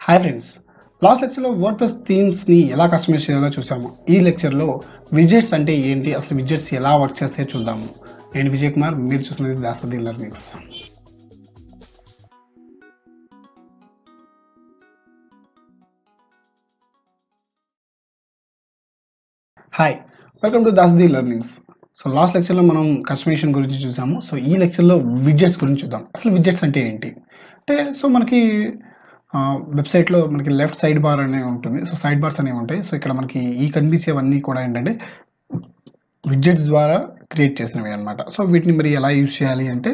Hi friends, last లెక్చర్లో WordPress థీమ్స్ని ఎలా customise చేయాలో చూసాము. ఈ లెక్చర్లో విజెట్స్ అంటే ఏంటి, అసలు విజెట్స్ ఎలా వర్క్ చేస్తే చూద్దాము. నేను విజయ్ కుమార్, మీరు చూస్తున్నది Dasarathi learnings. Hi, welcome to Dasarathi learnings. So last లెక్చర్లో మనం కస్టమైజేషన్ గురించి చూసాము. సో ఈ లెక్చర్లో విజెట్స్ గురించి చూద్దాం. అసలు విజెట్స్ అంటే ఏంటి అంటే, సో మనకి వెబ్సైట్లో మనకి లెఫ్ట్ సైడ్ బార్ అనేవి ఉంటుంది. సో సైడ్ బార్స్ అనేవి ఉంటాయి. సో ఇక్కడ మనకి ఈ కనిపించేవన్నీ కూడా ఏంటంటే విడ్జెట్స్ ద్వారా క్రియేట్ చేసినవి అనమాట. సో వీటిని మరి ఎలా యూజ్ చేయాలి అంటే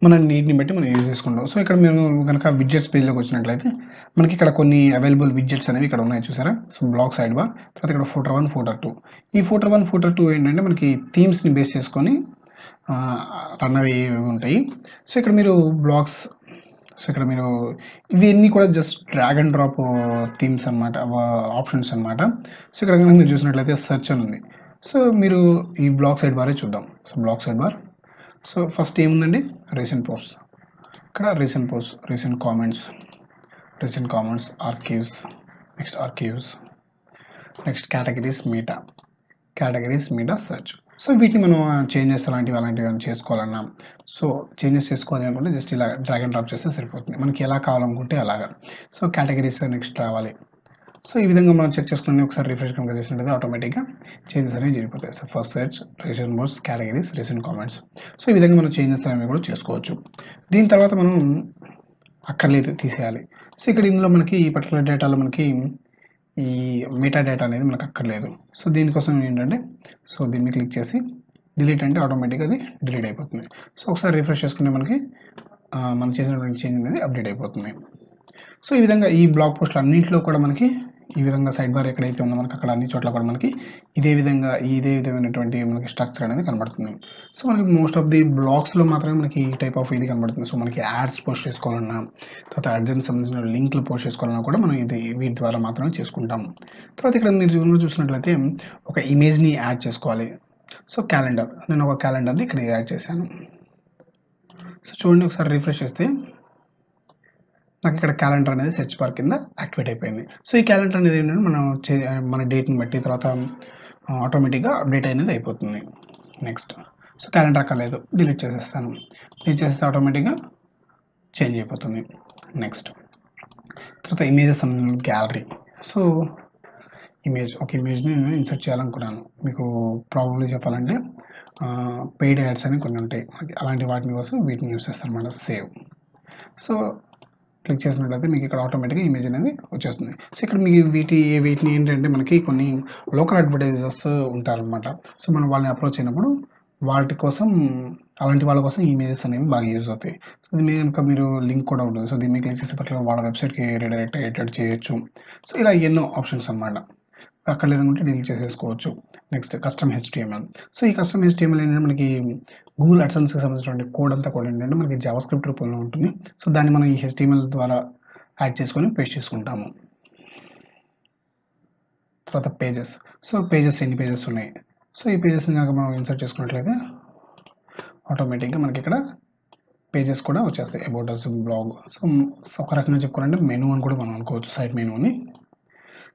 మన నీడ్ని బట్టి మనం యూజ్ చేసుకుంటాం. సో ఇక్కడ మేము కనుక విడ్జెట్స్ పేజ్లోకి వచ్చినట్లయితే మనకి ఇక్కడ కొన్ని అవైలబుల్ విడ్జెట్స్ అనేవి ఇక్కడ ఉన్నాయి, చూసారా. సో బ్లాక్ సైడ్ బార్, తర్వాత ఇక్కడ ఫోటర్ 1, ఫోటర్ 2. ఈ ఫోటర్ 1, ఫోటర్ 2 ఏంటంటే మనకి థీమ్స్ని బేస్ చేసుకొని రన్ అవి ఉంటాయి. సో ఇక్కడ మీరు బ్లాగ్స్, సో ఇక్కడ మీరు ఇవన్నీ కూడా just drag and drop themes అనమాట, ఆప్షన్స్ అనమాట. సో ఇక్కడ కనుక మీరు చూసినట్లయితే సెర్చ్ అని ఉంది. సో మీరు ఈ బ్లాక్ సైడ్ బారే చూద్దాం. So blog side bar, so first ఏముందండి, రీసెంట్ పోస్ట్. ఇక్కడ recent post, recent comments, archives, next archives, next categories, meta search. So వీటిని మనం చేంజెస్ అలాంటివి చేసుకోవాలన్నా, సో చేంజెస్ చేసుకోవాలి అనుకుంటే జస్ట్ ఇలా డ్రాగ్ అండ్ డ్రాప్ చేస్తే సరిపోతుంది. మనకి ఎలా కావాలనుకుంటే అలాగా. సో కేటగిరీస్ నెక్స్ట్ రావాలి. సో ఈ విధంగా మనం చెక్ చేసుకుని ఒకసారి రిఫ్రెష్ కనుక చేసినట్లయితే ఆటోమేటిక్గా చేంజెస్ అనేవి జరిగిపోతాయి. So first search, recent post, categories, recent comments. So ఈ విధంగా మనం చేంజెస్ అనేవి కూడా చేసుకోవచ్చు. దీని తర్వాత మనం అక్కర్లేదు తీసేయాలి. సో ఇక్కడ ఇందులో మనకి ఈ పర్టికులర్ డేటాలో మనకి ఈ మెటా డేటా అనేది మనకు అక్కర్లేదు. సో దీనికోసం ఏంటంటే, సో దీన్ని క్లిక్ చేసి డిలీట్ అంటే ఆటోమేటిక్గా అది డిలీట్ అయిపోతుంది. సో ఒకసారి రిఫ్రెష్ చేసుకుంటే మనకి మనం చేసినటువంటి చేంజ్ అనేది అప్డేట్ అయిపోతుంది. సో ఈ విధంగా ఈ బ్లాగ్ పోస్టులు అన్నింటిలో కూడా మనకి ఈ విధంగా సైడ్ బార్ ఎక్కడైతే ఉందో మనకి అక్కడ అన్ని చోట్ల కూడా మనకి ఇదే విధమైనటువంటి మనకి స్ట్రక్చర్ అనేది కనబడుతుంది. సో మనకి మోస్ట్ ఆఫ్ ది బ్లాగ్స్లో మాత్రమే మనకి ఈ టైప్ ఆఫ్ ఇది కనబడుతుంది. సో మనకి యాడ్స్ పోస్ట్ చేసుకోవాలన్నా, తర్వాత యాడ్స్కి సంబంధించిన లింక్లు పోస్ట్ చేసుకోవాలన్నా కూడా మనం వీటి ద్వారా మాత్రమే చేసుకుంటాము. తర్వాత ఇక్కడ మీరు చూసినట్లయితే ఒక ఇమేజ్ని యాడ్ చేసుకోవాలి. సో క్యాలెండర్, నేను ఒక క్యాలెండర్ని ఇక్కడ యాడ్ చేశాను. సో చూడండి, ఒకసారి రిఫ్రెష్ చేస్తే నాకు ఇక్కడ క్యాలెండర్ అనేది సెర్చ్ బార్ కింద యాక్టివేట్ అయిపోయింది. సో ఈ క్యాలెండర్ అనేది ఏంటంటే మన డేట్ని బట్టి తర్వాత ఆటోమేటిక్గా అప్డేట్ అనేది అయిపోతుంది. నెక్స్ట్, సో క్యాలెండర్ అక్కర్లేదు, డిలీట్ చేసేస్తాను. డిలీట్ చేస్తే ఆటోమేటిక్గా చేంజ్ అయిపోతుంది. నెక్స్ట్, తర్వాత ఇమేజెస్ గ్యాలరీ. సో ఒక ఇమేజ్ని నేను ఇన్సర్ట్ చేయాలనుకున్నాను. మీకు ప్రాబబ్లీ చెప్పాలంటే పెయిడ్ యాడ్స్ అని కొన్ని ఉంటాయి, అలాంటి వాటిని కోసం వీటిని యూస్ చేస్తాను అన్నమాట. సేవ్. సో క్లిక్ చేసినట్లయితే మీకు ఇక్కడ ఆటోమేటిక్గా ఇమేజ్ అనేది వచ్చేస్తుంది. సో ఇక్కడ మీకు వీటిని ఏంటంటే మనకి కొన్ని లోకల్ అడ్వర్టైజర్స్ ఉంటారనమాట. సో మనం వాళ్ళని అప్రోచ్ అయినప్పుడు అలాంటి వాళ్ళ కోసం ఇమేజెస్ అనేవి బాగా యూజ్ అవుతాయి. సో దీని కనుక మీరు లింక్ కూడా ఉంటుంది. సో దీన్ని క్లిక్ చేసే పట్ల వాళ్ళ వెబ్సైట్కి రీడైరెక్ట్ చేయొచ్చు. సో ఇలా ఎన్నో ఆప్షన్స్ అనమాట. అక్కడ లేదనుకుంటే డిలీట్ చేసేసుకోవచ్చు. Next, custom HTML. సో ఈ కస్టమ్ HTML ఏంటంటే మనకి గూగుల్ అడ్సెన్స్కి సంబంధించిన కోడ్ అంతా కూడా ఏంటంటే మనకి జావా స్క్రిప్ట్ రూపంలో ఉంటుంది. సో దాన్ని మనం ఈ HTML ద్వారా యాడ్ చేసుకొని పేస్ట్ చేసుకుంటాము. తర్వాత పేజెస్. సో ఎన్ని పేజెస్ ఉన్నాయి. సో ఈ పేజెస్ని కనుక మనం ఇన్సర్ట్ చేసుకున్నట్లయితే ఆటోమేటిక్గా మనకి ఇక్కడ పేజెస్ కూడా వచ్చేస్తాయి. About us, blog. సో ఒక రకంగా చెప్పుకోవాలంటే మెనూ అని కూడా మనం అనుకోవచ్చు, సైట్ మెనూని.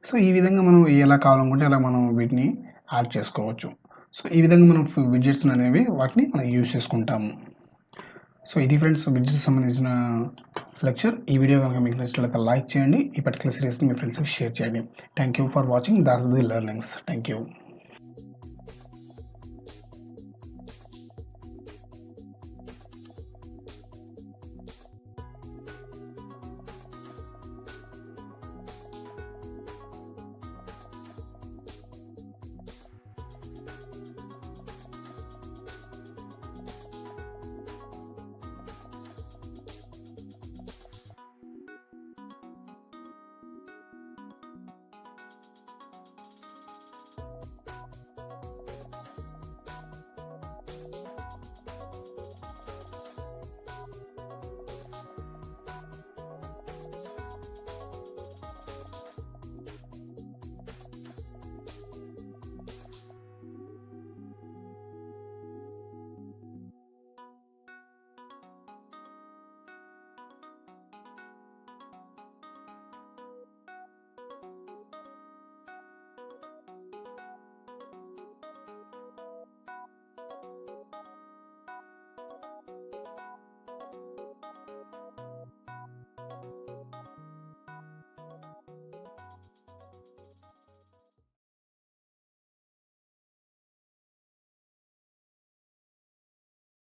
సో ఈ విధంగా మనం ఎలా కావాలనుకుంటే అలా మనం వీటిని యాడ్ చేసుకోవచ్చు. సో ఈ విధంగా మనం విడ్జెట్స్ అనేవి వాటిని మనం యూజ్ చేసుకుంటాము. సో ఇది ఫ్రెండ్స్, విడ్జెట్స్ సంబంధించిన లెక్చర్. ఈ వీడియో కనుక మీకు నచ్చినట్లయితే లైక్ చేయండి. ఈ పర్టికులర్ సిరీస్ని మీ ఫ్రెండ్స్కి షేర్ చేయండి. Thank you for watching Dasarathi learnings. Thank you.